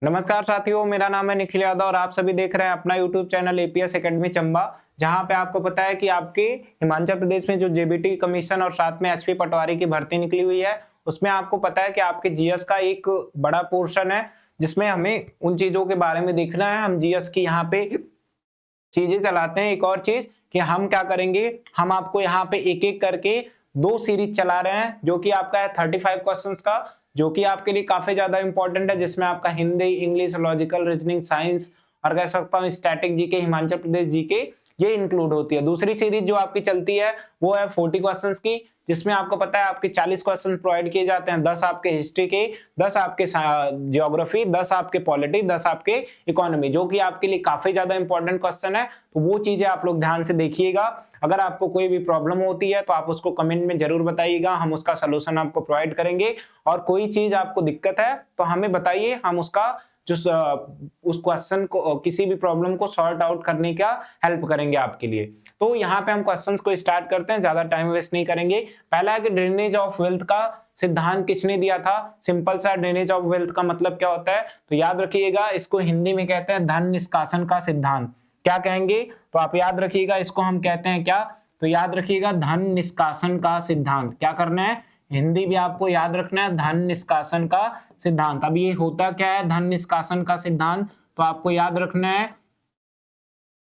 नमस्कार साथियों, मेरा नाम है निखिल यादव और आप सभी देख रहे हैं अपना YouTube channel APS academy Chamba. जहां पे आपको पता है कि आपके हिमाचल प्रदेश में जो जेबीटी कमीशन और साथ में एचपी पटवारी की भर्ती निकली हुई है, उसमें आपको पता है कि आपके जीएस का एक बड़ा पोर्शन है जिसमें हमें उन चीजों के बारे में देखना है। हम जीएस की यहाँ पे चीजें चलाते हैं। एक और चीज कि हम क्या करेंगे, हम आपको यहाँ पे एक एक करके दो सीरीज चला रहे हैं जो कि आपका है 35 क्वेश्चंस का, जो कि आपके लिए काफी ज्यादा इंपॉर्टेंट है, जिसमें आपका Hindi, English, logical reasoning, science और कह सकता हूँ static GK, Himachal Pradesh GK ये इंक्लूड होती है। दूसरी सीरीज जो आपकी चलती है वो है 40 क्वेश्चंस की, जिसमें आपको पता है आपके 40 क्वेश्चन प्रोवाइड किए जाते हैं। 10 आपके हिस्ट्री के, 10 आपके ज्योग्राफी, 10 आपके पॉलिटी, 10 आपके इकोनॉमी, जो कि आपके लिए काफी ज्यादा इंपॉर्टेंट क्वेश्चन है। तो वो चीजें आप लोग ध्यान से देखिएगा। अगर आपको कोई भी प्रॉब्लम होती है तो आप उसको कमेंट में जरूर बताइएगा, हम उसका सोल्यूशन आपको प्रोवाइड करेंगे। और कोई चीज आपको दिक्कत है तो हमें बताइए, हम उसका जो उस क्वेश्चन को, किसी भी प्रॉब्लम को सॉर्ट आउट करने का हेल्प करेंगे आपके लिए। तो यहाँ पे हम क्वेश्चंस को स्टार्ट करते हैं, ज्यादा टाइम वेस्ट नहीं करेंगे। पहला है कि ड्रेनेज ऑफ वेल्थ का सिद्धांत किसने दिया था। सिंपल सा, ड्रेनेज ऑफ वेल्थ का मतलब क्या होता है तो याद रखिएगा, इसको हिंदी में कहते हैं धन निष्कासन का सिद्धांत। क्या कहेंगे तो आप याद रखिएगा, इसको हम कहते हैं क्या, तो याद रखिएगा धन निष्कासन का सिद्धांत। क्या करना है, हिंदी भी आपको याद रखना है, धन निष्कासन का सिद्धांत। अब ये होता क्या है धन निष्कासन का सिद्धांत, तो आपको याद रखना है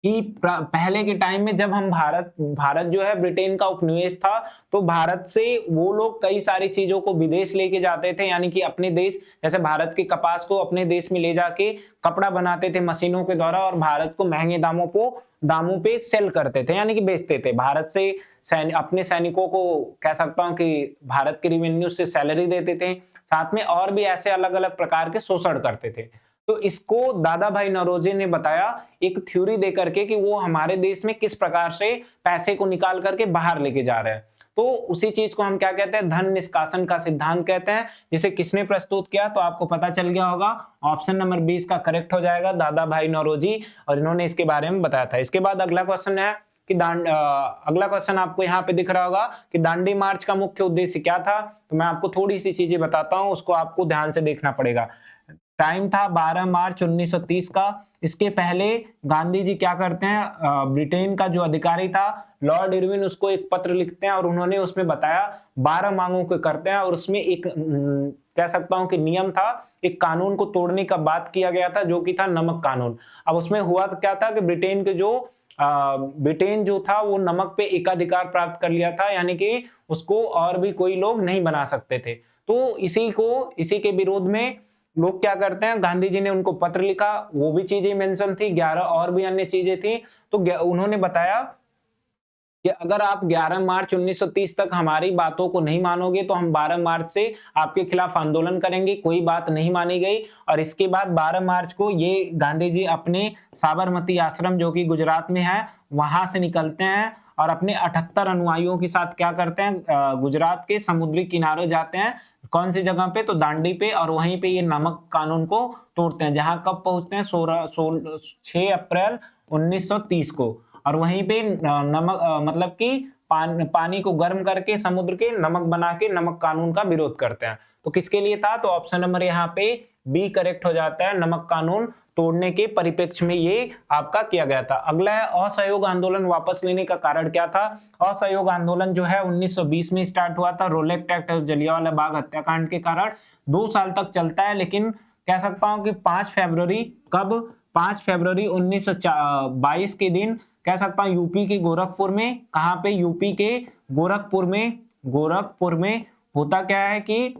कि पहले के टाइम में जब हम भारत जो है ब्रिटेन का उपनिवेश था, तो भारत से वो लोग कई सारी चीजों को विदेश लेके जाते थे, यानी कि अपने देश, जैसे भारत के कपास को अपने देश में ले जाके कपड़ा बनाते थे मशीनों के द्वारा और भारत को महंगे दामों पे सेल करते थे, यानी कि बेचते थे। भारत से अपने सैनिकों को कह सकता हूं कि भारत के रिवेन्यू से सैलरी देते थे, साथ में और भी ऐसे अलग अलग प्रकार के शोषण करते थे। तो इसको दादा भाई नौरोजी ने बताया एक थ्योरी दे करके कि वो हमारे देश में किस प्रकार से पैसे को निकाल करके बाहर लेके जा रहे हैं। तो उसी चीज को हम क्या कहते हैं, धन निष्कासन का सिद्धांत कहते हैं, जिसे किसने प्रस्तुत किया तो आपको पता चल गया होगा। ऑप्शन नंबर 20 का करेक्ट हो जाएगा, दादा भाई नौरोजी, और इन्होंने इसके बारे में बताया था। इसके बाद अगला क्वेश्चन है कि अगला क्वेश्चन आपको यहाँ पे दिख रहा होगा कि दांडी मार्च का मुख्य उद्देश्य क्या था। तो मैं आपको थोड़ी सी चीजें बताता हूँ, उसको आपको ध्यान से देखना पड़ेगा। टाइम था 12 मार्च 1930 का। इसके पहले गांधी जी क्या करते हैं, ब्रिटेन का जो अधिकारी था लॉर्ड इरविन, उसको एक पत्र लिखते हैं और उन्होंने उसमें बताया 12 मांगों को करते हैं, और उसमें एक कह सकता हूं कि नियम था, एक कानून को तोड़ने का बात किया गया था, जो कि था नमक कानून। अब उसमें हुआ क्या था कि ब्रिटेन जो था वो नमक पे एकाधिकार प्राप्त कर लिया था, यानी कि उसको और भी कोई लोग नहीं बना सकते थे। तो इसी के विरोध में लोग क्या करते हैं, गांधी जी ने उनको पत्र लिखा, वो भी चीजें मेंशन थी, 11 और भी अन्य चीजें थी। तो उन्होंने बताया कि अगर आप 11 मार्च 1930 तक हमारी बातों को नहीं मानोगे तो हम 12 मार्च से आपके खिलाफ आंदोलन करेंगे। कोई बात नहीं मानी गई, और इसके बाद 12 मार्च को ये गांधी जी अपने साबरमती आश्रम जो कि गुजरात में है वहां से निकलते हैं और अपने 78 अनुयायियों के साथ क्या करते हैं, गुजरात के समुद्री किनारे जाते हैं। कौन सी जगह पे, तो दांडी पे, और वहीं पे ये नमक कानून को तोड़ते हैं। जहां कब पहुंचते हैं, 6 अप्रैल 1930 को। और वहीं पे नमक मतलब कि पानी को गर्म करके समुद्र के नमक बना के नमक कानून का विरोध करते हैं। तो किसके लिए था, तो ऑप्शन नंबर यहाँ पे बी करेक्ट हो जाता है, नमक कानून तोड़ने के परिप्रेक्ष्य में ये आपका किया गया था। अगला है असहयोग आंदोलन वापस लेने का कारण क्या था। असहयोग आंदोलन जो है 1920 में स्टार्ट हुआ था, रोलेक्ट एक्ट और जलियांवाला बाग हत्याकांड के कारण। 2 साल तक चलता है, लेकिन कह सकता हूं कि 5 फरवरी 1922 के दिन कह सकता हूं यूपी के गोरखपुर में, कहां पे, यूपी के गोरखपुर में होता क्या है कि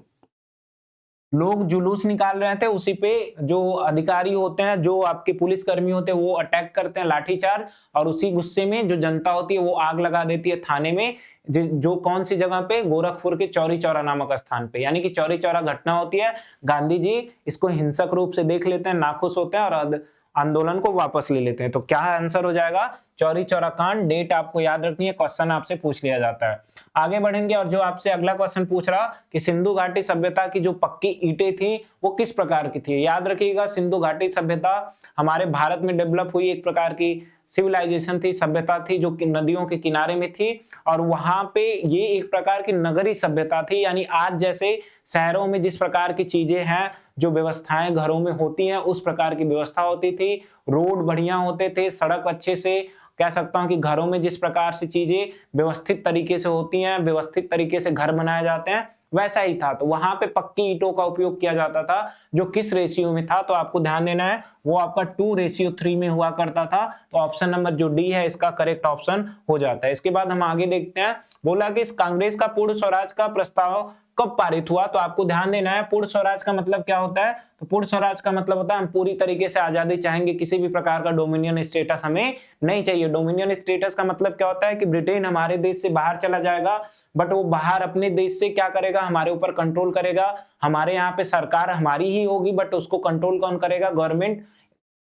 लोग जुलूस निकाल रहे थे, उसी पे जो अधिकारी होते हैं, जो आपके पुलिसकर्मी होते हैं, वो अटैक करते हैं, लाठीचार्ज, और उसी गुस्से में जो जनता होती है वो आग लगा देती है थाने में, जो कौन सी जगह पे, गोरखपुर के चौरी चौरा नामक स्थान पे, यानी कि चौरी चौरा घटना होती है। गांधी जी इसको हिंसक रूप से देख लेते हैं, नाखुश होते हैं और आंदोलन को वापस ले लेते हैं। तो क्या आंसर हो जाएगा, चौरी चौरा कांड। डेट आपको याद रखनी है, क्वेश्चन आपसे पूछ लिया जाता है। आगे बढ़ेंगे और जो आपसे अगला क्वेश्चन पूछ रहा कि सिंधु घाटी सभ्यता की जो पक्की ईंटें थी वो किस प्रकार की थी। याद रखिएगा, सिंधु घाटी सभ्यता हमारे भारत में डेवलप हुई एक प्रकार की सिविलाइजेशन थी, सभ्यता थी, जो कि नदियों के किनारे में थी, और वहां पे ये एक प्रकार की नगरी सभ्यता थी, यानी आज जैसे शहरों में जिस प्रकार की चीजें हैं, जो व्यवस्थाएं घरों में होती हैं उस प्रकार की व्यवस्था होती थी, रोड बढ़िया होते थे, सड़क अच्छे से, कह सकता हूं कि घरों में जिस प्रकार से चीजें व्यवस्थित तरीके से होती हैं, व्यवस्थित तरीके से घर बनाए जाते हैं, वैसा ही था। तो वहां पे पक्की ईंटों का उपयोग किया जाता था, जो किस रेशियो में था, तो आपको ध्यान देना है, वो आपका 2:3 में हुआ करता था। तो ऑप्शन नंबर जो डी है इसका करेक्ट ऑप्शन हो जाता है। इसके बाद हम आगे देखते हैं, बोला कि इस कांग्रेस का पूर्ण स्वराज का प्रस्ताव कब पारित हुआ, तो आपको ध्यान देना है पूर्ण स्वराज का मतलब क्या होता है। तो पूर्ण स्वराज का मतलब होता है हम पूरी तरीके से आजादी चाहेंगे, किसी भी प्रकार का डोमिनियन स्टेटस हमें नहीं चाहिए। डोमिनियन स्टेटस का मतलब क्या होता है कि ब्रिटेन हमारे देश से बाहर चला जाएगा, बट वो बाहर अपने देश से क्या करेगा, हमारे ऊपर कंट्रोल करेगा। हमारे यहाँ पे सरकार हमारी ही होगी, बट उसको कंट्रोल कौन करेगा, गवर्नमेंट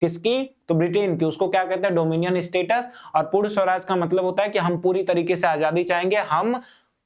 किसकी, तो ब्रिटेन की। उसको क्या कहते हैं, डोमिनियन स्टेटस। और पूर्ण स्वराज का मतलब होता है कि हम पूरी तरीके से आजादी चाहेंगे, हम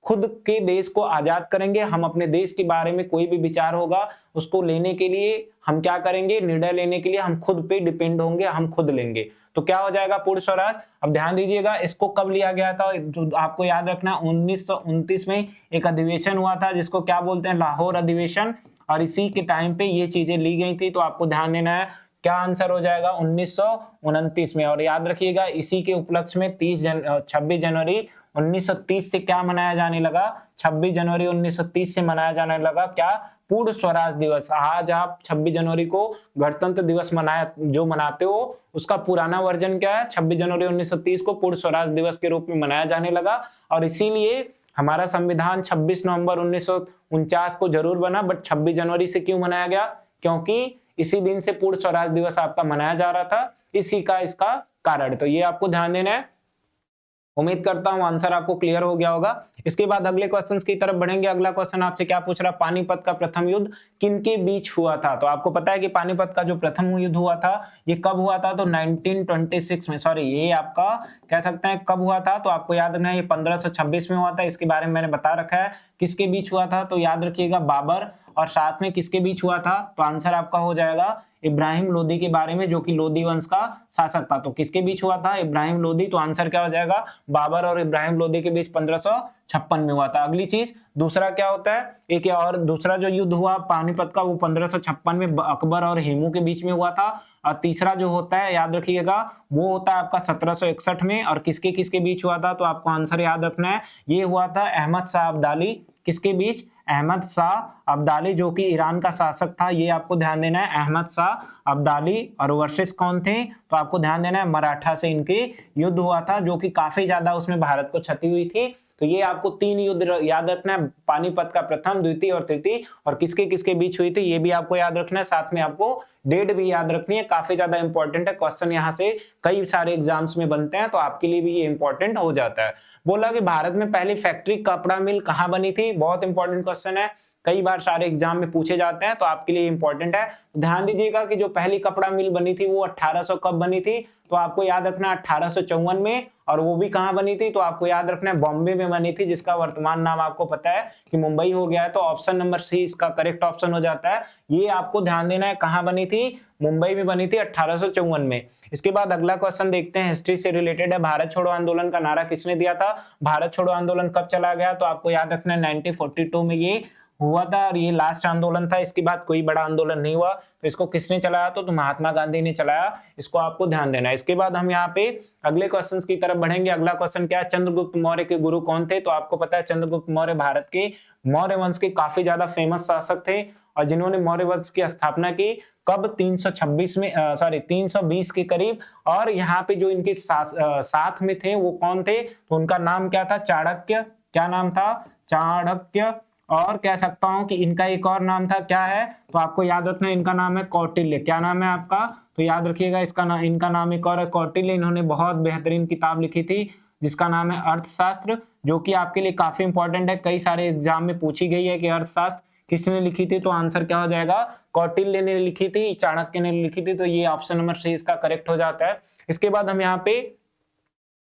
खुद के देश को आजाद करेंगे, हम अपने देश के बारे में कोई भी विचार होगा उसको लेने के लिए हम क्या करेंगे, निर्णय लेने के लिए हम खुद पे डिपेंड होंगे, हम खुद लेंगे। तो क्या हो जाएगा, पूर्ण स्वराज। अब ध्यान दीजिएगा, इसको कब लिया गया था, तो आपको याद रखना 1929 में एक अधिवेशन हुआ था जिसको क्या बोलते हैं, लाहौर अधिवेशन, और इसी के टाइम पे ये चीजें ली गई थी। तो आपको ध्यान देना है, क्या आंसर हो जाएगा, 1929 में। और याद रखिएगा इसी के उपलक्ष्य में 26 जनवरी 1930 से क्या मनाया जाने लगा, 26 जनवरी 1930 से मनाया जाने लगा क्या, पूर्ण स्वराज दिवस। आज आप 26 जनवरी को गणतंत्र दिवस जो मनाते हो उसका पुराना वर्जन क्या है, 26 जनवरी 1930 को पूर्ण स्वराज दिवस के रूप में मनाया जाने लगा। और इसीलिए हमारा संविधान 26 नवंबर 1949 को जरूर बना, बट 26 जनवरी से क्यों मनाया गया, क्योंकि इसी दिन से पूर्ण स्वराज दिवस आपका मनाया जा रहा था, इसी का इसका कारण। तो ये आपको ध्यान देना है। उम्मीद करता हूं आंसर आपको क्लियर हो गया होगा। इसके बाद अगले क्वेश्चंस की तरफ बढ़ेंगे। अगला क्वेश्चन आपसे क्या पूछ रहा है, पानीपत का प्रथम युद्ध किनके बीच हुआ था। तो आपको पता है कि पानीपत का जो प्रथम युद्ध हुआ था ये कब हुआ था, तो 1926 में, सॉरी ये आपका कह सकते हैं कब हुआ था, तो आपको याद रखना है ये 1526 में हुआ था। इसके बारे में मैंने बता रखा है किसके बीच हुआ था, तो याद रखिएगा बाबर और साथ में किसके बीच हुआ था, तो आंसर आपका हो जाएगा इब्राहिम लोदी के बारे में, जो कि लोदी वंश का शासक था। तो किसके बीच हुआ था, इब्राहिम लोदी। तो आंसर क्या हो जाएगा, बाबर और इब्राहिम लोदी के बीच 1556 में हुआ था। अगली चीज दूसरा क्या होता है, एक और दूसरा जो युद्ध हुआ पानीपत का वो 1556 में अकबर और हेमू के बीच में हुआ था। और तीसरा जो होता है याद रखिएगा वो होता है आपका 1761 में, और किसके किसके बीच हुआ था, तो आपको आंसर याद रखना है ये हुआ था अहमद शाह अब्दाली, किसके बीच, अहमद शाह अब्दाली जो कि ईरान का शासक था, ये आपको ध्यान देना है, अहमद शाह अब्दाली। और वर्सेस कौन थे, तो आपको ध्यान देना है मराठा से इनके युद्ध हुआ था, जो कि काफी ज्यादा उसमें भारत को क्षति हुई थी। तो ये आपको 3 युद्ध याद रखना है, पानीपत का प्रथम, द्वितीय और तृतीय, और किसके किसके बीच हुई थी ये भी आपको याद रखना है। साथ में आपको डेट भी याद रखनी है, काफी ज्यादा इंपॉर्टेंट है, क्वेश्चन यहाँ से कई सारे एग्जाम्स में बनते हैं, तो आपके लिए भी ये इंपॉर्टेंट हो जाता है। बोला कि भारत में पहली फैक्ट्री कपड़ा मिल कहाँ बनी थी, बहुत इंपॉर्टेंट क्वेश्चन है, कई बार सारे एग्जाम में पूछे जाते हैं, तो आपके लिए इंपॉर्टेंट है। ध्यान दीजिएगा कि जो पहली कपड़ा मिल बनी थी वो 1800 कब बनी थी, तो आपको याद रखना 1854 में, और वो भी कहां बनी थी, तो आपको याद रखना है बॉम्बे में बनी थी, जिसका वर्तमान नाम आपको पता है कि मुंबई हो गया है। तो ऑप्शन नंबर सी इसका करेक्ट ऑप्शन हो जाता है। ये आपको ध्यान देना है कहां बनी थी, मुंबई में बनी थी 1854 में। इसके बाद अगला क्वेश्चन देखते हैं, हिस्ट्री से रिलेटेड है। भारत छोड़ो आंदोलन का नारा किसने दिया था, भारत छोड़ो आंदोलन कब चला गया, तो आपको याद रखना है 1942 में ये हुआ था, और ये लास्ट आंदोलन था, इसके बाद कोई बड़ा आंदोलन नहीं हुआ। तो इसको किसने चलाया, तो महात्मा गांधी ने चलाया, इसको आपको ध्यान देना है। इसके बाद हम यहाँ पे अगले क्वेश्चंस की तरफ बढ़ेंगे। अगला क्वेश्चन क्या है, चंद्रगुप्त मौर्य के गुरु कौन थे, तो आपको पता है चंद्रगुप्त मौर्य भारत के मौर्य वंश के काफी ज्यादा फेमस शासक थे, और जिन्होंने मौर्य वंश की स्थापना की कब, 326 में, 320 के करीब। और यहाँ पे जो इनके साथ में थे वो कौन थे, तो उनका नाम क्या था, चाणक्य, क्या नाम था, चाणक्य। और कह सकता हूं कि इनका एक और नाम था, क्या है, तो आपको याद रखना है इनका नाम है कौटिल्य। क्या नाम है आपका, तो याद रखिएगा इनका नाम एक और है कौटिल्य। इन्होंने बहुत बेहतरीन किताब लिखी थी जिसका नाम है अर्थशास्त्र, जो कि आपके लिए काफी इंपॉर्टेंट है, कई सारे एग्जाम में पूछी गई है कि अर्थशास्त्र किसने लिखी थी, तो आंसर क्या हो जाएगा, कौटिल्य ने लिखी थी, चाणक्य ने लिखी थी। तो ये ऑप्शन नंबर सी इसका करेक्ट हो जाता है। इसके बाद हम यहाँ पे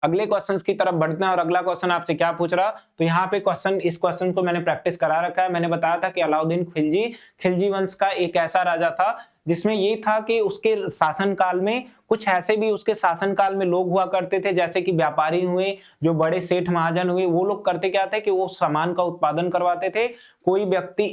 अगले क्वेश्चंस की तरफ बढ़ते हैं, और अगला क्वेश्चन आपसे क्या पूछ रहा, तो यहाँ पे इस क्वेश्चन को मैंने प्रैक्टिस करा रखा है। मैंने बताया था कि अलाउद्दीन खिलजी वंश का एक ऐसा राजा था जिसमें ये था कि उसके शासन काल में कुछ ऐसे भी उसके शासनकाल में लोग हुआ करते थे, जैसे कि व्यापारी हुए, जो बड़े सेठ महाजन हुए, वो लोग करते क्या थे कि वो सामान का उत्पादन करवाते थे। कोई व्यक्ति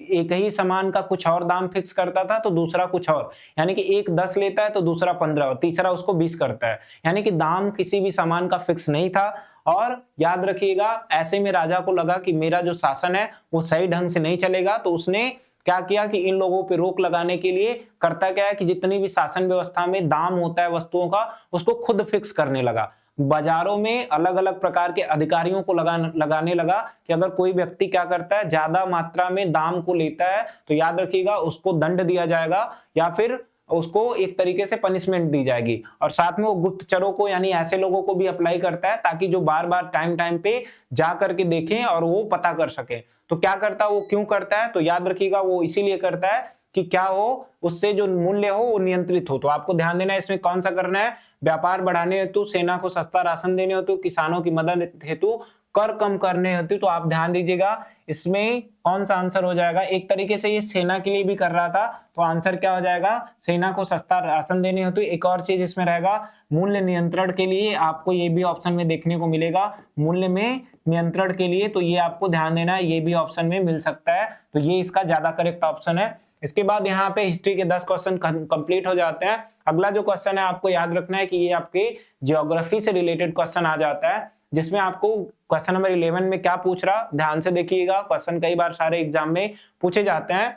एक ही सामान का कुछ और दाम फिक्स करता था तो दूसरा कुछ और, यानी कि एक 10 लेता है तो दूसरा 15 और तीसरा उसको 20 करता है, यानी कि दाम किसी भी सामान का फिक्स नहीं था। और याद रखिएगा, ऐसे में राजा को लगा कि मेरा जो शासन है वो सही ढंग से नहीं चलेगा, तो उसने क्या किया कि इन लोगों पे रोक लगाने के लिए करता क्या है कि जितनी भी शासन व्यवस्था में दाम होता है वस्तुओं का, उसको खुद फिक्स करने लगा। बाजारों में अलग अलग प्रकार के अधिकारियों को लगाने लगा कि अगर कोई व्यक्ति क्या करता है, ज्यादा मात्रा में दाम को लेता है तो याद रखिएगा उसको दंड दिया जाएगा या फिर उसको एक तरीके से पनिशमेंट दी जाएगी। और साथ में वो गुप्तचरों को, यानी ऐसे लोगों को भी अप्लाई करता है ताकि जो बार बार टाइम टाइम पे जा करके देखें और वो पता कर सके। तो क्या करता है, वो क्यों करता है, तो याद रखिएगा वो इसीलिए करता है कि क्या हो, उससे जो मूल्य हो वो नियंत्रित हो। तो आपको ध्यान देना है इसमें कौन सा करना है, व्यापार बढ़ाने हेतु, सेना को सस्ता राशन देने हेतु, किसानों की मदद हेतु, कर कम करने हेतु। तो आप ध्यान दीजिएगा इसमें कौन सा आंसर हो जाएगा। एक तरीके से ये सेना के लिए भी कर रहा था, तो आंसर क्या हो जाएगा, सेना को सस्ता राशन देने हेतु। एक और चीज इसमें रहेगा, मूल्य नियंत्रण के लिए, आपको ये भी ऑप्शन में देखने को मिलेगा, मूल्य में नियंत्रण के लिए। तो ये आपको ध्यान देना है, ये भी ऑप्शन में मिल सकता है, तो ये इसका ज्यादा करेक्ट ऑप्शन है। इसके बाद यहाँ पे हिस्ट्री के 10 क्वेश्चन कंप्लीट हो जाते हैं। अगला जो क्वेश्चन है आपको याद रखना है कि ये आपके ज्योग्राफी से रिलेटेड क्वेश्चन आ जाता है, जिसमें आपको क्वेश्चन नंबर 11 में क्या पूछ रहा, ध्यान से देखिएगा, क्वेश्चन कई बार सारे एग्जाम में पूछे जाते हैं।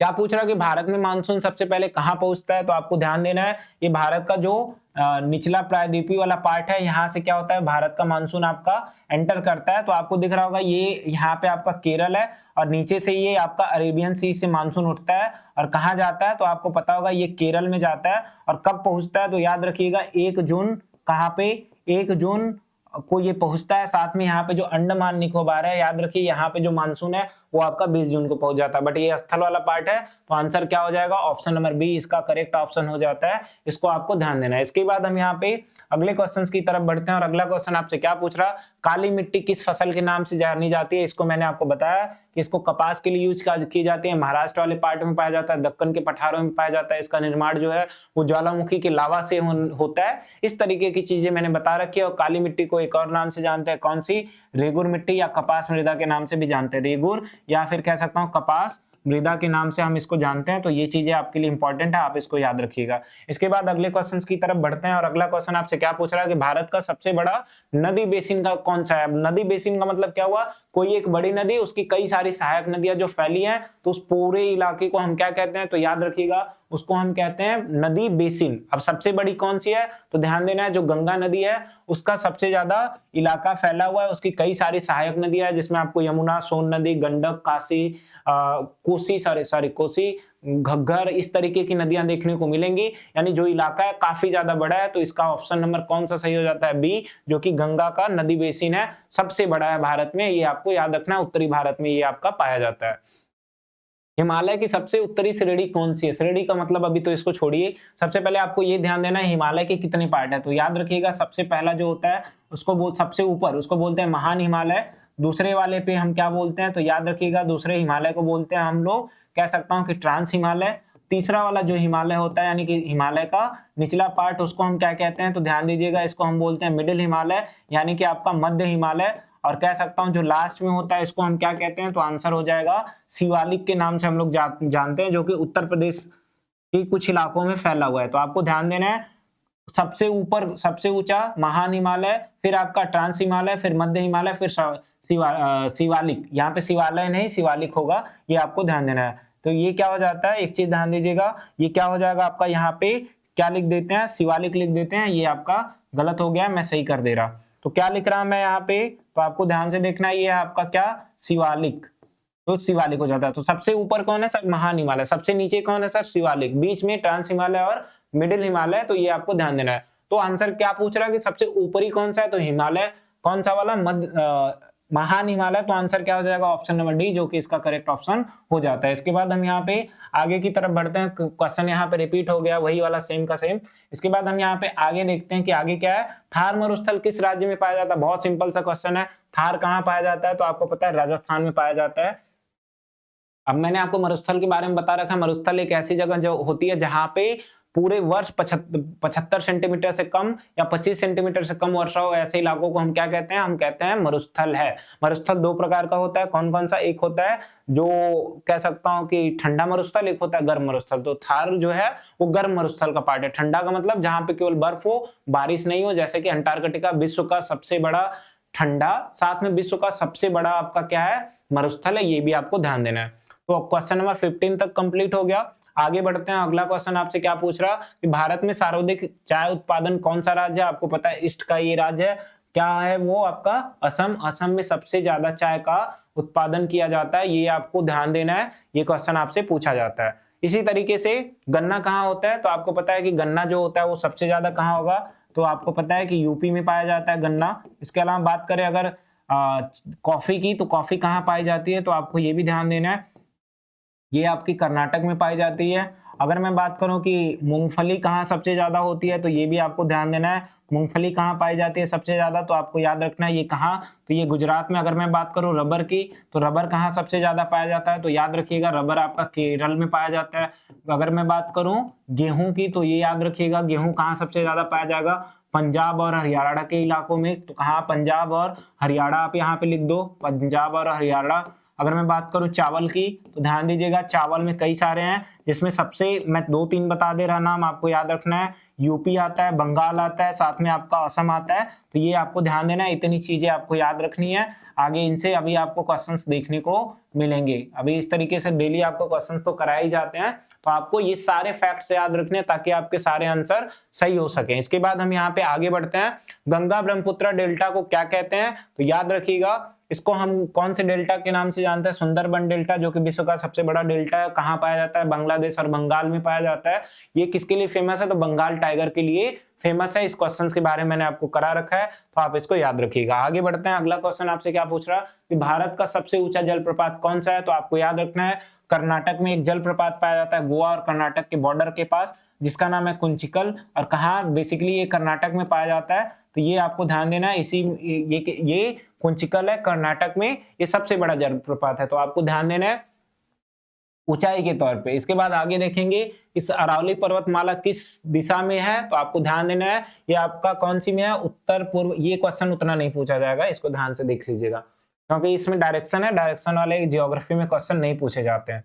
क्या पूछ रहा है कि भारत में मानसून सबसे पहले कहां पहुंचता है, तो आपको ध्यान देना है ये भारत का जो निचला प्रायद्वीपीय वाला पार्ट है, यहाँ से क्या होता है, भारत का मानसून आपका एंटर करता है। तो आपको दिख रहा होगा ये यहाँ पे आपका केरल है और नीचे से ये आपका अरेबियन सी से मानसून उठता है और कहाँ जाता है, तो आपको पता होगा ये केरल में जाता है। और कब पहुंचता है, तो याद रखिएगा 1 जून, कहाँ पे, 1 जून को ये पहुंचता है। साथ में यहाँ पे जो अंडमान निकोबार है, याद रखिए यहाँ पे जो मानसून है वो आपका 20 जून को पहुंच जाता है, बट ये स्थल वाला पार्ट है। तो आंसर क्या हो जाएगा, ऑप्शन नंबर बी इसका करेक्ट ऑप्शन हो जाता है, इसको आपको ध्यान देना है। इसके बाद हम यहाँ पे अगले क्वेश्चन की तरफ बढ़ते हैं और अगला क्वेश्चन आपसे क्या पूछ रहा, काली मिट्टी किस फसल के नाम से जानी जाती है। इसको मैंने आपको बताया कि इसको कपास के लिए यूज की जाती है, महाराष्ट्र वाले पार्ट में पाया जाता है, दक्कन के पठारों में पाया जाता है। इसका निर्माण जो है वो ज्वालामुखी के लावा से होता है। इस तरीके की चीजें मैंने बता रखी है। और काली मिट्टी को एक और नाम से जानते हैं, कौन सी, रेगुर मिट्टी या कपास मृदा के नाम से भी जानते हैं, रेगुर या फिर कह सकता हूं कपास मृदा के नाम से हम इसको जानते हैं। तो ये चीजें आपके लिए इंपॉर्टेंट है, आप इसको याद रखिएगा। इसके बाद अगले क्वेश्चन की तरफ बढ़ते हैं और अगला क्वेश्चन आपसे क्या पूछ रहा है कि भारत का सबसे बड़ा नदी बेसिन का कौन सा है। नदी बेसिन का मतलब क्या हुआ, कोई एक बड़ी नदी, उसकी कई सारी सहायक नदियां जो फैली हैं, तो उस पूरे इलाके को हम क्या कहते हैं, तो याद रखिएगा उसको हम कहते हैं नदी बेसिन। अब सबसे बड़ी कौन सी है, तो ध्यान देना है जो गंगा नदी है उसका सबसे ज्यादा इलाका फैला हुआ है, उसकी कई सारी सहायक नदियां हैं, जिसमें आपको यमुना, सोन नदी, गंडक, कोसी, घग्गर, इस तरीके की नदियां देखने को मिलेंगी। यानी जो इलाका है काफी ज्यादा बड़ा है, तो इसका ऑप्शन नंबर कौन सा सही हो जाता है, बी, जो कि गंगा का नदी बेसिन है, सबसे बड़ा है भारत में। ये आपको याद रखना है, उत्तरी भारत में ये आपका पाया जाता है। हिमालय की सबसे उत्तरी श्रेणी कौन सी है, श्रेणी का मतलब अभी तो इसको छोड़िए, सबसे पहले आपको ये ध्यान देना है हिमालय के कितने पार्ट है। तो याद रखिएगा सबसे पहला जो होता है उसको सबसे ऊपर उसको बोलते हैं महान हिमालय, दूसरे वाले पे हम क्या बोलते हैं, तो याद रखिएगा दूसरे हिमालय को बोलते हैं हम लोग, कह सकता हूं कि ट्रांस हिमालय। तीसरा वाला जो हिमालय होता है यानी कि हिमालय का निचला पार्ट, उसको हम क्या कहते हैं, तो ध्यान दीजिएगा इसको हम बोलते हैं मिडिल हिमालय, यानी कि आपका मध्य हिमालय। और कह सकता हूं जो लास्ट में होता है इसको हम क्या कहते हैं, तो आंसर हो जाएगा शिवालिक के नाम से हम लोग जानते हैं, जो कि उत्तर प्रदेश के कुछ इलाकों में फैला हुआ है। तो आपको ध्यान देना है सबसे ऊपर सबसे ऊंचा महान हिमालय, फिर आपका ट्रांस हिमालय, फिर मध्य हिमालय, फिर शिवालिक। यहाँ पे शिवालय नहीं शिवालिक होगा, ये आपको ध्यान देना है। तो ये क्या हो जाता है, एक चीज ध्यान दीजिएगा, ये क्या हो जाएगा आपका, यहाँ पे क्या लिख देते हैं, शिवालिक लिख देते हैं, ये आपका गलत हो गया, मैं सही कर दे रहा। तो क्या लिख रहा मैं यहाँ पे, तो आपको ध्यान से देखना है, ये आपका क्या, शिवालिक, तो शिवालिक हो जाता है। तो सबसे ऊपर कौन है सर, महान हिमालय, सबसे नीचे कौन है सर, शिवालिक, बीच में ट्रांस हिमालय और मिडिल हिमालय। तो ये आपको ध्यान देना है। तो आंसर क्या पूछ रहा है कि सबसे ऊपरी कौन सा है, तो हिमालय कौन सा वाला, महान हिमालय। तो आंसर क्या हो जाएगा, ऑप्शन नंबर डी, जो कि इसका करेक्ट ऑप्शन हो जाता है। इसके बाद हम यहाँ पे आगे की तरफ बढ़ते हैं, क्वेश्चन यहाँ पे रिपीट हो गया वही वाला सेम का सेम। इसके बाद हम यहाँ पे आगे देखते हैं कि आगे क्या है, थार मरुस्थल किस राज्य में पाया जाता है। बहुत सिंपल सा क्वेश्चन है, थार कहाँ पाया जाता है, तो आपको पता है राजस्थान में पाया जाता है। अब मैंने आपको मरुस्थल के बारे में बता रखा है। मरुस्थल एक ऐसी जगह जो होती है जहां पे पूरे वर्ष 75 सेंटीमीटर से कम या 25 सेंटीमीटर से कम वर्षा हो, ऐसे इलाकों को हम क्या कहते हैं? हम कहते हैं मरुस्थल है। मरुस्थल दो प्रकार का होता है, कौन कौन सा? एक होता है जो कह सकता हूं कि ठंडा मरुस्थल, एक होता है गर्म मरुस्थल। तो थार जो है वो गर्म मरुस्थल का पार्ट है। ठंडा का मतलब जहां पे केवल बर्फ हो, बारिश नहीं हो, जैसे कि अंटार्कटिका विश्व का सबसे बड़ा ठंडा, साथ में विश्व का सबसे बड़ा आपका क्या है? मरुस्थल है। ये भी आपको ध्यान देना है। तो क्वेश्चन नंबर 15 तक कंप्लीट हो गया। आगे बढ़ते हैं। अगला क्वेश्चन आपसे क्या पूछ रहा कि भारत में सर्वाधिक चाय उत्पादन कौन सा राज्य है? आपको पता है ईस्ट का ये राज्य है, क्या है वो? आपका असम। असम में सबसे ज्यादा चाय का उत्पादन किया जाता है, ये आपको ध्यान देना है। ये क्वेश्चन आपसे पूछा जाता है। इसी तरीके से गन्ना कहाँ होता है? तो आपको पता है कि गन्ना जो होता है वो सबसे ज्यादा कहाँ होगा? तो आपको पता है कि यूपी में पाया जाता है गन्ना। इसके अलावा बात करें अगर कॉफी की, तो कॉफी कहाँ पाई जाती है? तो आपको ये भी ध्यान देना है, ये आपकी कर्नाटक में पाई जाती है। अगर मैं बात करूं कि मूंगफली कहाँ सबसे ज्यादा होती है, तो ये भी आपको ध्यान देना है। मूंगफली कहाँ पाई जाती है सबसे ज्यादा? तो आपको याद रखना है ये कहाँ, तो ये गुजरात में। अगर मैं बात करूं रबर की, तो रबर कहाँ सबसे ज्यादा पाया जाता है? तो याद रखिएगा रबर आपका केरल में पाया जाता है। अगर मैं बात करूं गेहूं की, तो ये याद रखिएगा गेहूं कहाँ सबसे ज्यादा पाया जाएगा? पंजाब और हरियाणा के इलाकों में। तो कहाँ? पंजाब और हरियाणा, आप यहाँ पे लिख दो, पंजाब और हरियाणा। अगर मैं बात करूं चावल की, तो ध्यान दीजिएगा चावल में कई सारे हैं, जिसमें सबसे मैं दो तीन बता दे रहा, नाम आपको याद रखना है। यूपी आता है, बंगाल आता है, साथ में आपका असम आता है। तो ये आपको ध्यान देना है, इतनी चीजें आपको याद रखनी है। आगे इनसे अभी आपको क्वेश्चंस देखने को मिलेंगे। अभी इस तरीके से डेली आपको क्वेश्चंस तो कराए ही जाते हैं, तो आपको ये सारे फैक्ट्स याद रखने हैं ताकि आपके सारे आंसर सही हो सके। इसके बाद हम यहाँ पे आगे बढ़ते हैं। गंगा ब्रह्मपुत्र डेल्टा को क्या कहते हैं? तो याद रखिएगा इसको हम कौन से डेल्टा के नाम से जानते हैं? सुंदरबन डेल्टा, जो कि विश्व का सबसे बड़ा डेल्टा है। कहाँ पाया जाता है? बांग्लादेश और बंगाल में पाया जाता है। ये किसके लिए फेमस है? तो बंगाल टाइगर के लिए फेमस है। इस क्वेश्चन के बारे में मैंने आपको करा रखा है, तो आप इसको याद रखिएगा। आगे बढ़ते हैं। अगला क्वेश्चन आपसे क्या पूछ रहा है कि भारत का सबसे ऊंचा जलप्रपात कौन सा है? तो आपको याद रखना है कर्नाटक में एक जलप्रपात पाया जाता है, गोवा और कर्नाटक के बॉर्डर के पास, जिसका नाम है कुंचिकल। और कहाँ बेसिकली ये कर्नाटक में पाया जाता है, तो ये आपको ध्यान देना है। इसी ये कुंचिकल है कर्नाटक में, ये सबसे बड़ा जलप्रपात है, तो आपको ध्यान देना है ऊंचाई के तौर पे। इसके बाद आगे देखेंगे इस अरावली पर्वतमाला किस दिशा में है? तो आपको ध्यान देना है ये आपका कौन सी में है? उत्तर पूर्व। ये क्वेश्चन उतना नहीं पूछा जाएगा, इसको ध्यान से देख लीजिएगा, क्योंकि इसमें डायरेक्शन है, डायरेक्शन वाले जियोग्राफी में क्वेश्चन नहीं पूछे जाते हैं।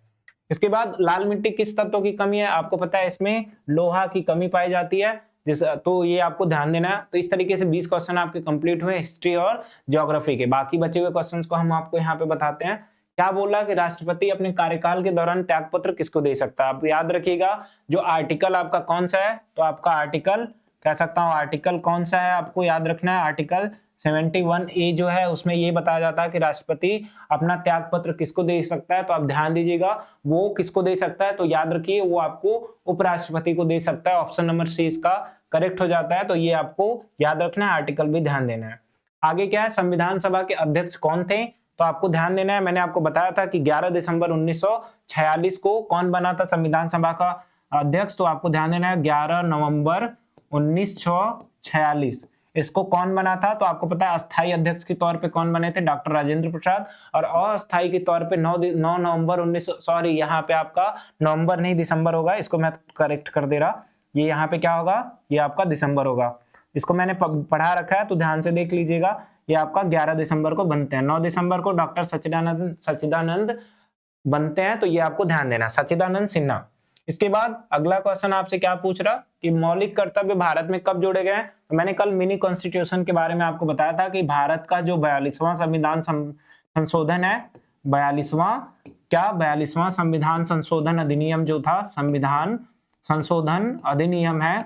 इसके बाद लाल मिट्टी किस तत्व की कमी है? आपको पता है इसमें लोहा की कमी पाई जाती है, तो ये आपको ध्यान देना है। तो इस तरीके से 20 क्वेश्चन आपके कंप्लीट हुए हिस्ट्री और ज्योग्राफी के। बाकी बचे हुए क्वेश्चंस को हम आपको यहाँ पे बताते हैं। क्या बोला कि राष्ट्रपति अपने कार्यकाल के दौरान त्यागपत्र किसको दे सकता है? आप याद रखिएगा जो आर्टिकल आपका कौन सा है, तो आपका आर्टिकल कह सकता हूं आर्टिकल कौन सा है, आपको याद रखना है आर्टिकल 71A जो है, उसमें ये बताया जाता है कि राष्ट्रपति अपना त्याग पत्र किसको दे सकता है। तो आप ध्यान दीजिएगा वो किसको दे सकता है, तो याद रखिए वो आपको उपराष्ट्रपति को दे सकता है। ऑप्शन नंबर सी इसका करेक्ट हो जाता है, तो ये आपको याद रखना है, आर्टिकल भी ध्यान देना है। आगे क्या है, संविधान सभा के अध्यक्ष कौन थे? तो आपको ध्यान देना है, मैंने आपको बताया था कि 11 दिसंबर 1946 को कौन बना था संविधान सभा का अध्यक्ष? तो आपको ध्यान देना है 11 नवंबर 1946 इसको कौन बना था? तो आपको पता है अस्थायी अध्यक्ष के तौर पे कौन बने थे? डॉक्टर राजेंद्र प्रसाद। और अस्थायी के तौर पे 9 नवंबर 19 सॉरी यहाँ पे आपका नवंबर नहीं दिसंबर होगा, इसको मैं करेक्ट कर दे रहा, ये यहाँ पे क्या होगा, ये आपका दिसंबर होगा। इसको मैंने पढ़ा रखा है तो ध्यान से देख लीजिएगा। ये आपका 11 दिसंबर को बनते हैं, 9 दिसंबर को डॉक्टर सच्चिदानंद बनते हैं, तो ये आपको ध्यान देना, सच्चिदानंद सिन्हा। इसके बाद अगला क्वेश्चन आपसे क्या पूछ रहा कि मौलिक कर्तव्य भारत में कब जोड़े गए? तो मैंने कल मिनी कॉन्स्टिट्यूशन के बारे में आपको बताया था कि भारत का जो 42वां संविधान संशोधन है, 42वां संविधान संशोधन अधिनियम जो था, संविधान संशोधन अधिनियम है,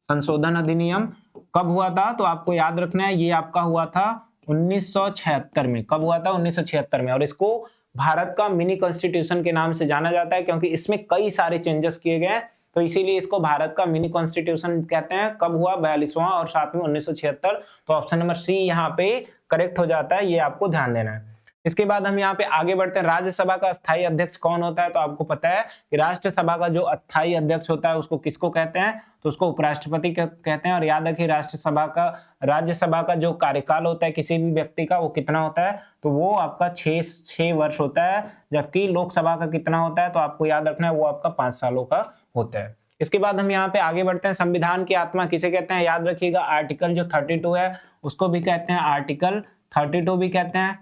संशोधन अधिनियम कब हुआ था? तो आपको याद रखना है ये आपका हुआ था 1976 में। कब हुआ था? 1976 में। और इसको भारत का मिनी कॉन्स्टिट्यूशन के नाम से जाना जाता है क्योंकि इसमें कई सारे चेंजेस किए गए हैं, तो इसीलिए इसको भारत का मिनी कॉन्स्टिट्यूशन कहते हैं। कब हुआ? 42वां और साथ में 1976। तो ऑप्शन नंबर सी यहाँ पे करेक्ट हो जाता है, ये आपको ध्यान देना है। इसके बाद हम यहाँ पे आगे बढ़ते हैं, राज्यसभा का स्थायी अध्यक्ष कौन होता है? तो आपको पता है कि राष्ट्रसभा का जो अस्थायी अध्यक्ष होता है उसको किसको कहते हैं? तो उसको उपराष्ट्रपति कहते हैं। और याद रखिए राज्यसभा का जो कार्यकाल होता है किसी भी व्यक्ति का, वो कितना होता है? तो वो आपका 6 वर्ष होता है, जबकि लोकसभा का कितना होता है? तो आपको याद रखना है वो आपका 5 सालों का होता है। इसके बाद हम यहाँ पे आगे बढ़ते हैं, संविधान की आत्मा किसे कहते हैं? याद रखिएगा आर्टिकल जो 32 है उसको भी कहते हैं आर्टिकल 32 भी कहते हैं,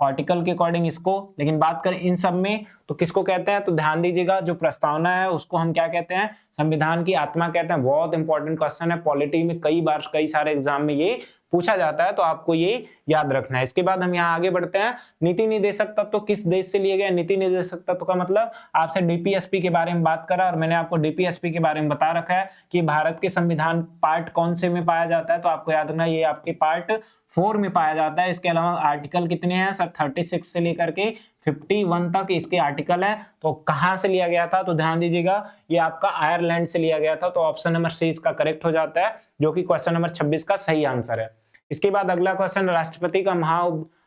आर्टिकल के अकॉर्डिंग इसको। लेकिन बात करें इन सब में तो किसको कहते हैं? तो ध्यान दीजिएगा जो प्रस्तावना है उसको हम क्या कहते हैं? संविधान की आत्मा कहते हैं। बहुत इंपॉर्टेंट क्वेश्चन है, पॉलिटी में कई बार कई सारे एग्जाम में ये पूछा जाता है, तो आपको ये याद रखना है। इसके बाद हम यहाँ आगे बढ़ते हैं, नीति निर्देशक तत्व तो किस देश से लिए गए? नीति निर्देशक तत्व तो का मतलब आपसे डीपीएसपी के बारे में बात करा, और मैंने आपको डीपीएसपी के बारे में बता रखा है कि भारत के संविधान पार्ट कौन से में पाया जाता है। तो आपको याद रखना ये आपके पार्ट 4 में पाया जाता है। इसके अलावा आर्टिकल कितने हैं सर? 36 से लेकर के 51 तक इसके आर्टिकल है। तो कहां से लिया गया था? तो ध्यान दीजिएगा ये आपका आयरलैंड से लिया गया था। तो ऑप्शन नंबर सी इसका करेक्ट हो जाता है, जो कि क्वेश्चन नंबर 26 का सही आंसर है। इसके बाद अगला क्वेश्चन, राष्ट्रपति का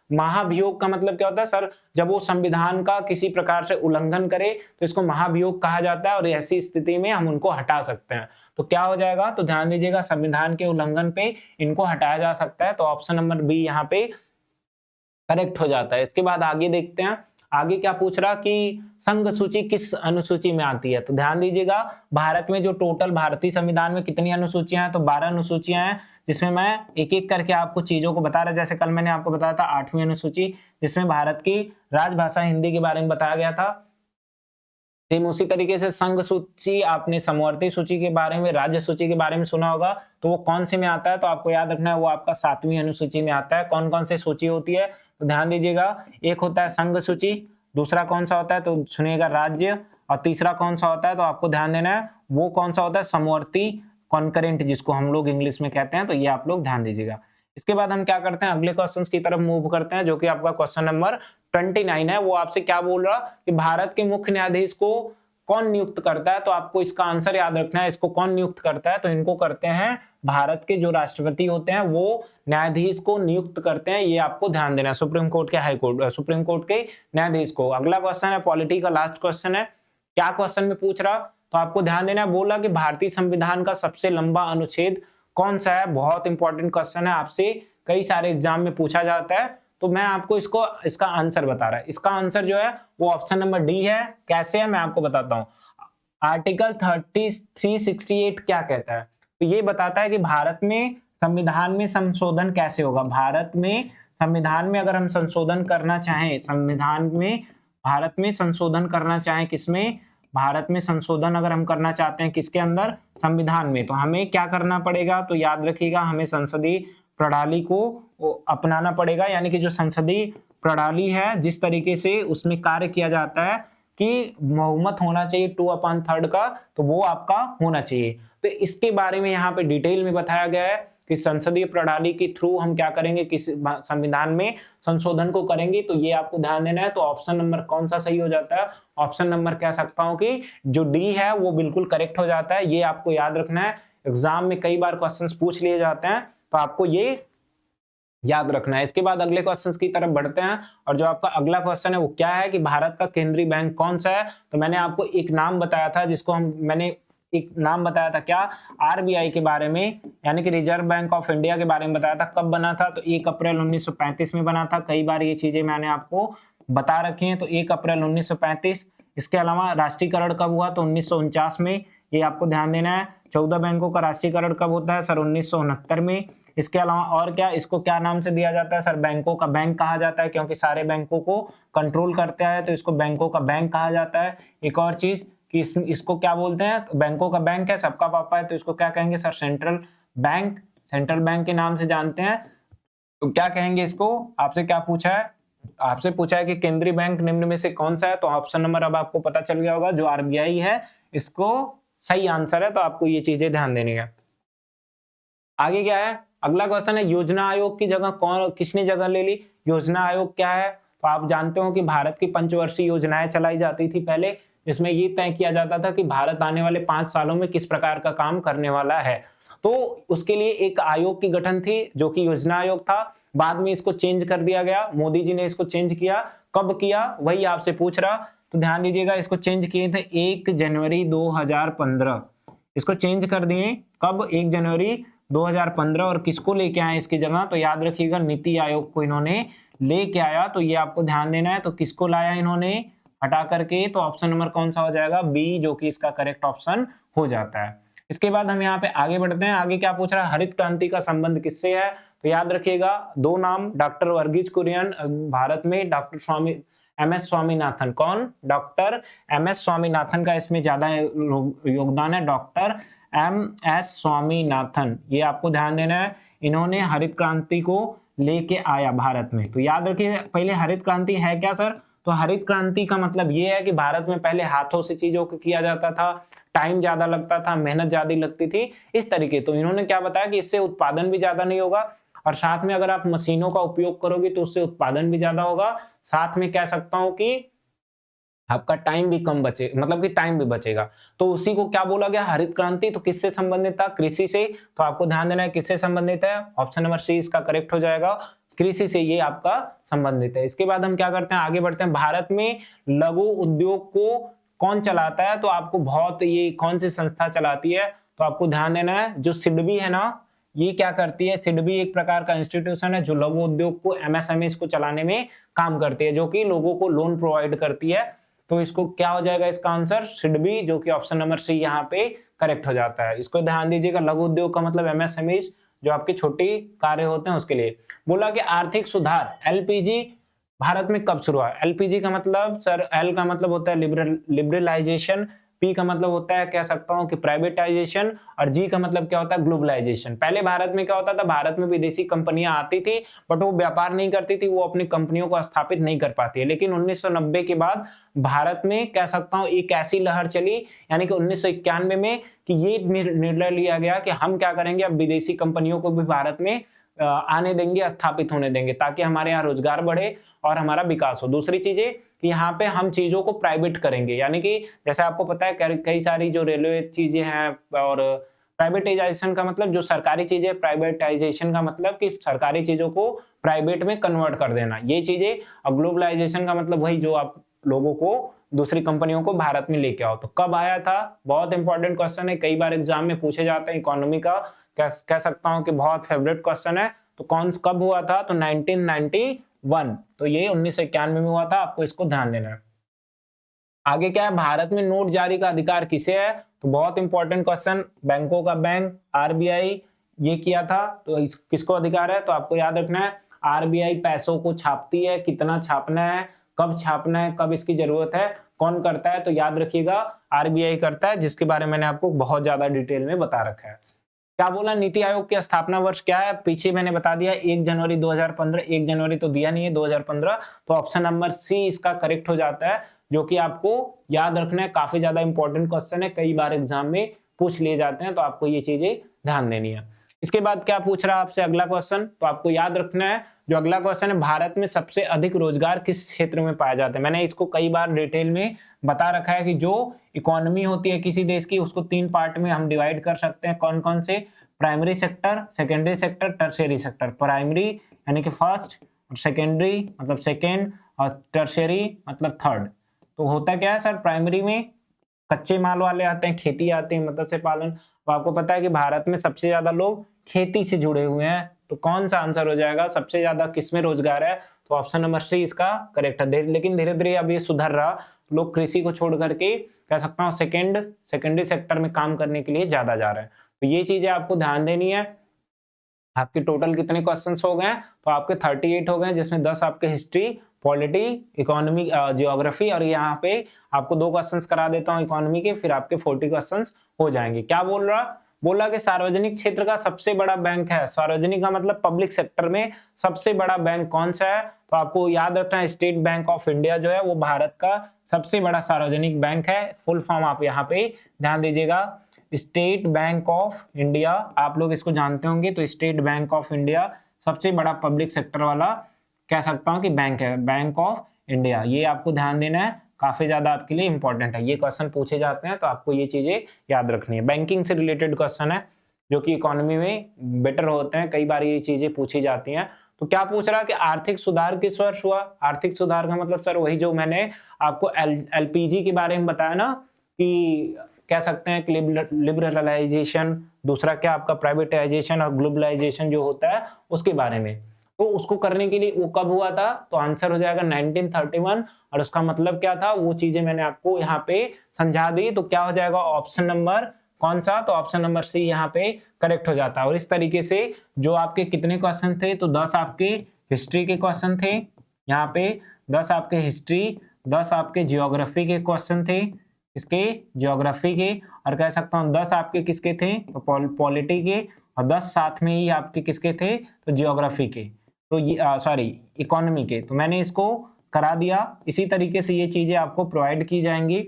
महाभियोग का मतलब क्या होता है सर? जब वो संविधान का किसी प्रकार से उल्लंघन करे तो इसको महाभियोग कहा जाता है, और ऐसी स्थिति में हम उनको हटा सकते हैं। तो क्या हो जाएगा? तो ध्यान दीजिएगा संविधान के उल्लंघन पे इनको हटाया जा सकता है। तो ऑप्शन नंबर बी यहाँ पे करेक्ट हो जाता है। इसके बाद आगे देखते हैं, आगे क्या पूछ रहा कि संघ सूची किस अनुसूची में आती है? तो ध्यान दीजिएगा भारत में जो टोटल भारतीय संविधान में कितनी अनुसूचियां हैं? तो 12 अनुसूचियां हैं, जिसमें मैं एक एक करके आपको चीजों को बता रहा। जैसे कल मैंने आपको बताया था 8वीं अनुसूची, जिसमें भारत की राजभाषा हिंदी के बारे में बताया गया था। सेम उसी तरीके से संघ सूची, आपने समवर्ती सूची के बारे में, राज्य सूची के बारे में सुना होगा, तो वो कौन से में आता है? तो आपको याद रखना है वो आपका 7वीं अनुसूची में आता है। कौन कौन से सूची होती है? तो ध्यान दीजिएगा, एक होता है संघ सूची, दूसरा कौन सा होता है? तो सुनिएगा राज्य, और तीसरा कौन सा होता है? तो आपको ध्यान देना है वो कौन सा होता है? समवर्ती कॉन्करेंट, जिसको हम लोग इंग्लिश में कहते हैं। तो ये आप लोग ध्यान दीजिएगा। इसके बाद हम क्या करते हैं, अगले क्वेश्चंस की तरफ मूव करते हैं, जो कि आपका क्वेश्चन नंबर 29 है। वो आपसे क्या बोल रहा कि भारत के मुख्य न्यायाधीश को कौन नियुक्त करता है? तो आपको इसका आंसर याद रखना है, इसको कौन नियुक्त करता है? तो इनको करते हैं भारत के जो राष्ट्रपति होते हैं, वो न्यायाधीश को नियुक्त करते हैं। ये आपको ध्यान देना है, सुप्रीम कोर्ट के सुप्रीम कोर्ट के न्यायाधीश को। अगला क्वेश्चन है पॉलिटी का, लास्ट क्वेश्चन है। क्या क्वेश्चन में पूछ रहा? तो आपको ध्यान देना है, बोला कि भारतीय संविधान का सबसे लंबा अनुच्छेद कौन सा है? बहुत इंपॉर्टेंट क्वेश्चन है, आपसे कई सारे एग्जाम में पूछा जाता है। तो मैं आपको इसका आंसर बता रहा है। इसका आंसर जो है वो ऑप्शन नंबर डी है। कैसे है मैं आपको बताता हूं। आर्टिकल 368 क्या कहता है? तो ये बताता है कि भारत में संविधान में संशोधन कैसे होगा। भारत में संविधान में अगर हम संशोधन करना चाहें, भारत में संशोधन करना चाहें, किसमें? भारत में संशोधन अगर हम करना चाहते हैं किसके अंदर? संविधान में। तो हमें क्या करना पड़ेगा? तो याद रखिएगा हमें संसदीय प्रणाली को अपनाना पड़ेगा। यानी कि जो संसदीय प्रणाली है, जिस तरीके से उसमें कार्य किया जाता है कि बहुमत होना चाहिए 2/3 का, तो वो आपका होना चाहिए। तो इसके बारे में यहाँ पे डिटेल में बताया गया है कि संसदीय प्रणाली के थ्रू हम क्या करेंगे, किस संविधान में संशोधन को करेंगे। तो ये आपको ध्यान देना है। तो ऑप्शन नंबर कौन सा सही हो जाता है? ऑप्शन नंबर कह सकता हूं कि जो डी है वो बिल्कुल करेक्ट हो जाता है। ये आपको याद रखना है, एग्जाम में कई बार क्वेश्चन पूछ लिए जाते हैं, तो आपको ये याद रखना है। इसके बाद अगले क्वेश्चंस की तरफ बढ़ते हैं, और जो आपका अगला क्वेश्चन है वो क्या है कि भारत का केंद्रीय बैंक कौन सा है? तो मैंने आपको एक नाम बताया था, जिसको मैंने एक नाम बताया था, क्या? आरबीआई के बारे में, यानी कि रिजर्व बैंक ऑफ इंडिया के बारे में बताया था। कब बना था? तो 1 अप्रैल 1935 में बना था। कई बार ये चीजें मैंने आपको बता रखी हैं। तो 1 अप्रैल 1935। इसके अलावा राष्ट्रीयकरण कब हुआ? तो 1949 में। ये आपको ध्यान देना है। 14 बैंकों का राष्ट्रीयकरण कब होता है सर? 1969 में। इसके अलावा और क्या, इसको क्या नाम से दिया जाता है सर? बैंकों का बैंक कहा जाता है, क्योंकि सारे बैंकों को कंट्रोल करता है, तो इसको बैंकों का बैंक कहा जाता है। एक और चीज कि इसको क्या बोलते हैं? तो बैंकों का बैंक है, सबका पापा है, तो इसको क्या कहेंगे sir? Central bank. Central bank के नाम से जानते हैं। तो क्या कहेंगे इसको? आपसे क्या पूछा है? आपसे पूछा है कि केंद्रीय बैंक निम्न में से कौन सा है? तो ऑप्शन नंबर अब आपको पता चल गया होगा, जो आरबीआई है, इसको सही आंसर है। तो आपको ये चीजें ध्यान देनी है। आगे क्या है? अगला क्वेश्चन है, योजना आयोग की जगह किसने जगह ले ली? योजना आयोग क्या है? तो आप जानते हो कि भारत की पंचवर्षीय योजनाएं चलाई जाती थी पहले, जिसमें ये तय किया जाता था कि भारत आने वाले 5 सालों में किस प्रकार का काम करने वाला है। तो उसके लिए एक आयोग की गठन थी जो कि योजना आयोग था। बाद में इसको चेंज कर दिया गया, मोदी जी ने इसको चेंज किया। कब किया वही आपसे पूछ रहा, तो ध्यान दीजिएगा, इसको चेंज किए थे 1 जनवरी 2015। इसको चेंज कर दिए कब, 1 जनवरी 2015। और किसको लेके आए इसकी जगह, तो याद रखिएगा नीति आयोग को इन्होंने लेके आया। तो ये आपको ध्यान देना है। तो किसको लाया इन्होंने हटा करके, तो ऑप्शन नंबर कौन सा हो जाएगा, बी, जो कि इसका करेक्ट ऑप्शन हो जाता है। इसके बाद हम यहाँ पे आगे बढ़ते हैं। आगे क्या पूछ रहा है, हरित क्रांति का संबंध किससे है, तो याद रखिएगा 2 नाम, डॉक्टर वर्गीज कुरियन भारत में, डॉक्टर स्वामी एम एस स्वामीनाथन। कौन, डॉक्टर एम एस स्वामीनाथन का इसमें ज्यादा योगदान है, डॉक्टर एम एस स्वामीनाथन। ये आपको ध्यान देना है, इन्होंने हरित क्रांति को लेके आया भारत में। तो याद रखिए पहले हरित क्रांति है क्या सर, तो हरित क्रांति का मतलब ये है कि भारत में पहले हाथों से चीजों को किया जाता था, टाइम ज्यादा लगता था, मेहनत ज्यादा लगती थी इस तरीके। तो इन्होंने क्या बताया कि इससे उत्पादन भी ज्यादा नहीं होगा, और साथ में अगर आप मशीनों का उपयोग करोगे तो उससे उत्पादन भी ज्यादा होगा, साथ में कह सकता हूं कि आपका टाइम भी कम बचे, मतलब कि टाइम भी बचेगा। तो उसी को क्या बोला गया, हरित क्रांति। तो किससे संबंधित था, कृषि से। तो आपको ध्यान देना है किससे संबंधित है, ऑप्शन नंबर सी इसका करेक्ट हो जाएगा, कृषि से ये आपका संबंधित है। इसके बाद हम क्या करते हैं, आगे बढ़ते हैं। भारत में लघु उद्योग को कौन चलाता है, तो आपको बहुत, ये कौन सी संस्था चलाती है, तो आपको ध्यान देना है जो सिडबी है ना, ये क्या करती है, सिडबी एक प्रकार का इंस्टीट्यूशन है जो लघु उद्योग को, एमएसएमई को चलाने में काम करती है, जो कि लोगों को लोन प्रोवाइड करती है। तो इसको क्या हो जाएगा इसका आंसर, सिडबी, जो कि ऑप्शन नंबर सी यहाँ पे करेक्ट हो जाता है। इसको ध्यान दीजिएगा, लघु उद्योग का मतलब एमएसएमई, जो आपके छोटी कार्य होते हैं उसके लिए। बोला कि आर्थिक सुधार, एलपीजी भारत में कब शुरू हुआ। एलपीजी का मतलब सर, एल का मतलब होता है लिबरलाइजेशन, पी का मतलब होता है कह सकता हूं कि प्राइवेटाइजेशन, और जी का मतलब क्या होता है, ग्लोबलाइजेशन। पहले भारत में क्या होता था, भारत में विदेशी कंपनियां आती थी बट वो व्यापार नहीं करती थी, वो अपनी कंपनियों को स्थापित नहीं कर पाती है। लेकिन 1990 के बाद भारत में कह सकता हूं एक ऐसी लहर चली, यानी कि 1991 में, कि ये निर्णय लिया गया कि हम क्या करेंगे, अब विदेशी कंपनियों को भी भारत में आने देंगे, स्थापित होने देंगे, ताकि हमारे यहाँ रोजगार बढ़े और हमारा विकास हो। दूसरी चीजें कि यहाँ पे हम चीजों को प्राइवेट करेंगे, यानी कि जैसे आपको पता है कई सारी जो रेलवे चीजें हैं, और प्राइवेटाइजेशन का मतलब जो सरकारी चीजें, प्राइवेटाइजेशन का मतलब कि सरकारी चीजों को प्राइवेट में कन्वर्ट कर देना, ये चीजें। और ग्लोबलाइजेशन का मतलब वही जो आप लोगों को, दूसरी कंपनियों को भारत में लेके आओ। तो कब आया था, बहुत इंपॉर्टेंट क्वेश्चन है, कई बार एग्जाम में पूछे जाते हैं, इकोनॉमी का कह सकता हूं कि बहुत फेवरेट क्वेश्चन है। तो कब हुआ था, तो 1991, तो ये 1991 में हुआ था, आपको इसको ध्यान देना है। आगे क्या है, भारत में नोट जारी का अधिकार किसे है, तो बहुत इंपॉर्टेंट क्वेश्चन, बैंकों का बैंक आरबीआई ये किया था, तो किसको अधिकार है, तो आपको याद रखना है आरबीआई पैसों को छापती है, कितना छापना है, कब छापना है, कब इसकी जरूरत है, कौन करता है, तो याद रखिएगा आरबीआई करता है, जिसके बारे में मैंने आपको बहुत ज्यादा डिटेल में बता रखा है। क्या बोला, नीति आयोग की स्थापना वर्ष क्या है, पीछे मैंने बता दिया 1 जनवरी 2015, 1 जनवरी तो दिया नहीं है 2015, तो ऑप्शन नंबर सी इसका करेक्ट हो जाता है, जो कि आपको याद रखना है, काफी ज्यादा इंपॉर्टेंट क्वेश्चन है, कई बार एग्जाम में पूछ लिए जाते हैं, तो आपको ये चीजें ध्यान देनी है। इसके बाद क्या पूछ रहा है आपसे अगला क्वेश्चन, तो आपको याद रखना है जो अगला क्वेश्चन है, भारत में सबसे अधिक रोजगार किस क्षेत्र में पाया जाता है। मैंने इसको कई बार डिटेल में बता रखा है कि जो इकोनॉमी होती है किसी देश की, उसको 3 पार्ट में हम डिवाइड कर सकते हैं, कौन कौन से, primary sector, secondary sector, tertiary sector. Primary यानी कि फर्स्ट, और सेकेंडरी मतलब सेकेंड, और टर्शियरी मतलब थर्ड। तो होता क्या है सर, प्राइमरी में कच्चे माल वाले आते हैं, खेती आती है, मत्स्य पालन। तो आपको पता है कि भारत में सबसे ज्यादा लोग खेती से जुड़े हुए हैं, तो कौन सा आंसर हो जाएगा, सबसे ज्यादा किसमें रोजगार है, तो ऑप्शन नंबर सी इसका करेक्ट है। लेकिन धीरे धीरे अब ये सुधर रहा, लोग कृषि को छोड़ करके कह सकता हूँ सेकेंडरी सेक्टर में काम करने के लिए ज्यादा जा रहे हैं। तो ये चीजें आपको ध्यान देनी है। आपके टोटल कितने क्वेश्चंस हो गए, तो आपके 38 हो गए, जिसमें 10 आपके हिस्ट्री, पॉलिटी, इकोनॉमी, जियोग्राफी, और यहाँ पे आपको 2 क्वेश्चंस करा देता हूँ इकोनॉमी के, फिर आपके 40 क्वेश्चंस हो जाएंगे। क्या बोला कि सार्वजनिक क्षेत्र का सबसे बड़ा बैंक है, सार्वजनिक का मतलब पब्लिक सेक्टर में सबसे बड़ा बैंक कौन सा है, तो आपको याद रखना है स्टेट बैंक ऑफ इंडिया जो है वो भारत का सबसे बड़ा सार्वजनिक बैंक है। फुल फॉर्म आप यहाँ पे ध्यान दीजिएगा, स्टेट बैंक ऑफ इंडिया, आप लोग इसको जानते होंगे। तो स्टेट बैंक ऑफ इंडिया सबसे बड़ा पब्लिक सेक्टर वाला कह सकता हूं कि बैंक है, बैंक ऑफ इंडिया, ये आपको ध्यान देना है। काफी ज्यादा आपके लिए इंपॉर्टेंट है। ये क्वेश्चन पूछे जाते हैं तो आपको ये चीजें याद रखनी है। बैंकिंग से रिलेटेड क्वेश्चन है जो कि इकोनॉमी में बेटर होते हैं, कई बार ये चीजें पूछी जाती हैं। तो क्या पूछ रहा है कि आर्थिक सुधार किस वर्ष हुआ? आर्थिक सुधार का मतलब सर वही जो मैंने आपको एलपीजी के बारे में बताया ना, कि कह सकते हैं कि लिबरलाइजेशन, दूसरा क्या आपका प्राइवेटाइजेशन और ग्लोबलाइजेशन जो होता है उसके बारे में। तो उसको करने के लिए वो कब हुआ था? तो आंसर हो जाएगा 1931। और उसका मतलब क्या था वो चीजें मैंने आपको यहाँ पे समझा दी। तो क्या हो जाएगा ऑप्शन नंबर कौन सा? तो ऑप्शन नंबर सी यहाँ पे करेक्ट हो जाता है। और इस तरीके से जो आपके कितने क्वेश्चन थे? तो 10 आपके हिस्ट्री के क्वेश्चन थे यहाँ पे, 10 आपके हिस्ट्री, 10 आपके जियोग्राफी के क्वेश्चन थे, इसके जियोग्राफी के, और कह सकता हूँ 10 आपके किसके थे? तो पॉलिटी के, और 10 साथ में ही आपके किसके थे? तो जियोग्राफी के, तो ये सॉरी इकोनॉमी के। तो मैंने इसको करा दिया। इसी तरीके से ये चीजें आपको प्रोवाइड की जाएंगी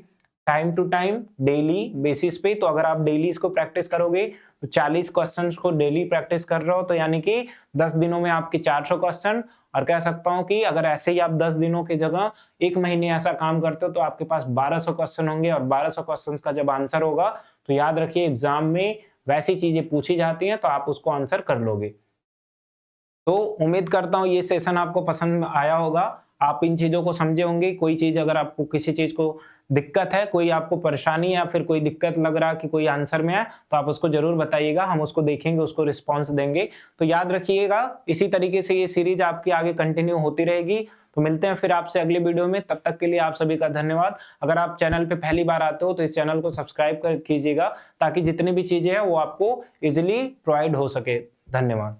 time to time, daily basis पे। तो अगर आप डेली इसको प्रैक्टिस करोगे तो 40 क्वेश्चंस को डेली प्रैक्टिस कर रहे हो, तो यानी कि 10 दिनों में आपके 400 क्वेश्चन। और कह सकता हूं कि अगर ऐसे ही आप 10 दिनों की जगह 1 महीने ऐसा काम करते हो तो आपके पास 1200 क्वेश्चन होंगे। और 1200 क्वेश्चंस का जब आंसर होगा तो याद रखिए एग्जाम में वैसी चीजें पूछी जाती हैं तो आप उसको आंसर कर लोगे। तो उम्मीद करता हूँ ये सेशन आपको पसंद आया होगा, आप इन चीजों को समझे होंगे। कोई चीज अगर आपको किसी चीज को दिक्कत है, कोई आपको परेशानी या फिर कोई दिक्कत लग रहा है कि कोई आंसर में है, तो आप उसको जरूर बताइएगा, हम उसको देखेंगे, उसको रिस्पॉन्स देंगे। तो याद रखिएगा इसी तरीके से ये सीरीज आपकी आगे कंटिन्यू होती रहेगी। तो मिलते हैं फिर आपसे अगले वीडियो में, तब तक के लिए आप सभी का धन्यवाद। अगर आप चैनल पे पहली बार आते हो तो इस चैनल को सब्सक्राइब कीजिएगा ताकि जितनी भी चीजें हैं वो आपको इजिली प्रोवाइड हो सके। धन्यवाद।